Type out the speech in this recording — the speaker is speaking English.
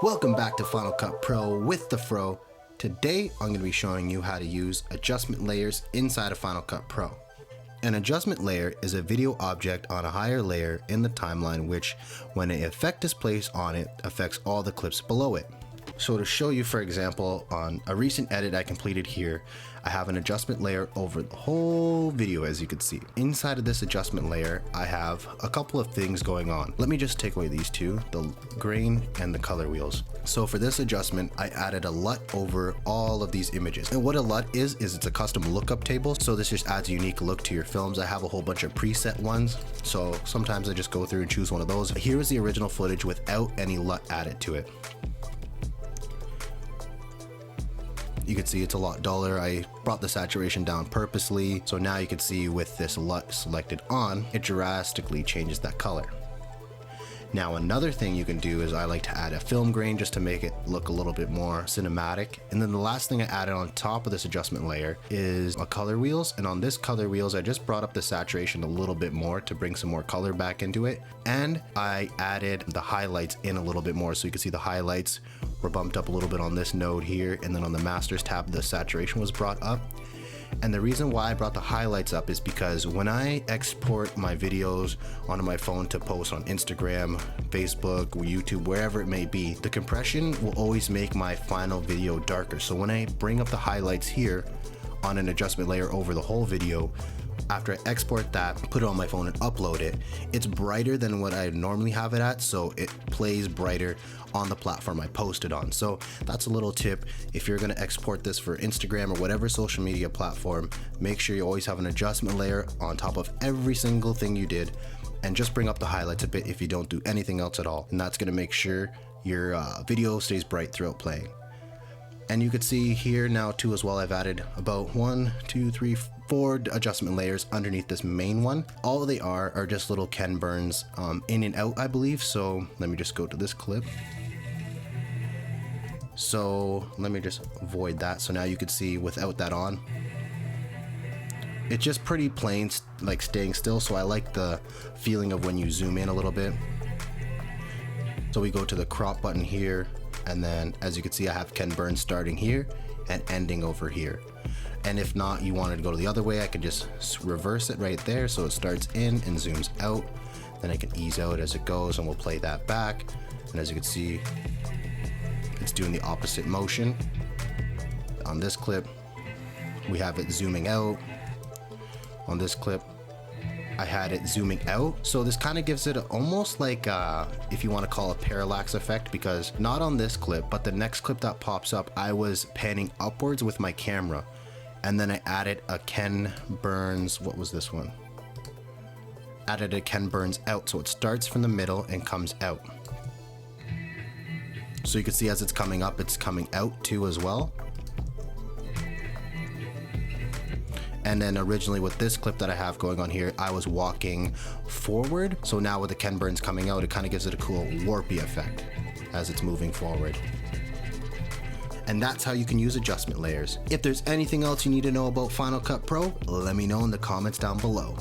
Welcome back to Final Cut Pro with the Fro. Today I'm going to be showing you how to use adjustment layers inside of Final Cut Pro. An adjustment layer is a video object on a higher layer in the timeline which, when an effect is placed on it, affects all the clips below it. So to show you, for example, on a recent edit I completed here, I have an adjustment layer over the whole video, as you can see. Inside of this adjustment layer, I have a couple of things going on. Let me just take away these two, the grain and the color wheels. So for this adjustment, I added a LUT over all of these images. And what a LUT is it's a custom lookup table. So this just adds a unique look to your films. I have a whole bunch of preset ones. So sometimes I just go through and choose one of those. Here is the original footage without any LUT added to it. You can see it's a lot duller. I brought the saturation down purposely. So now you can see with this LUT selected on, it drastically changes that color. Now another thing you can do is I like to add a film grain just to make it look a little bit more cinematic. And then the last thing I added on top of this adjustment layer is a color wheels. And on this color wheels, I just brought up the saturation a little bit more to bring some more color back into it. And I added the highlights in a little bit more. So you can see the highlights were bumped up a little bit on this node here. And then on the masters tab, the saturation was brought up. And the reason why I brought the highlights up is because when I export my videos onto my phone to post on Instagram, Facebook, YouTube, wherever it may be, the compression will always make my final video darker. So when I bring up the highlights here on an adjustment layer over the whole video, after I export that, put it on my phone and upload it, it's brighter than what I normally have it at, so it plays brighter on the platform I posted on. So that's a little tip. If you're gonna export this for Instagram or whatever social media platform, make sure you always have an adjustment layer on top of every single thing you did, and just bring up the highlights a bit if you don't do anything else at all. And that's gonna make sure your video stays bright throughout playing. And you can see here now too as well, I've added about 1, 2, 3, 4 adjustment layers underneath this main one. All they are just little Ken Burns in and out, I believe. So let me just go to this clip. So let me just avoid that. So now you can see without that on, it's just pretty plain, like staying still. So I like the feeling of when you zoom in a little bit. So we go to the crop button here. And then as you can see, I have Ken Burns starting here and ending over here. And if not, you wanted to go to the other way, I could just reverse it right there. So it starts in and zooms out. Then I can ease out as it goes, and we'll play that back. And as you can see, it's doing the opposite motion. On this clip, we have it zooming out. On this clip, I had it zooming out. So this kind of gives it almost like if you want to call a parallax effect, because not on this clip, but the next clip that pops up, I was panning upwards with my camera. And then I added a Ken Burns, what was this one? Added a Ken Burns out. So it starts from the middle and comes out. So you can see as it's coming up, it's coming out too as well. And then originally with this clip that I have going on here, I was walking forward. So now with the Ken Burns coming out, it kind of gives it a cool warpy effect as it's moving forward. And that's how you can use adjustment layers. If there's anything else you need to know about Final Cut Pro, let me know in the comments down below.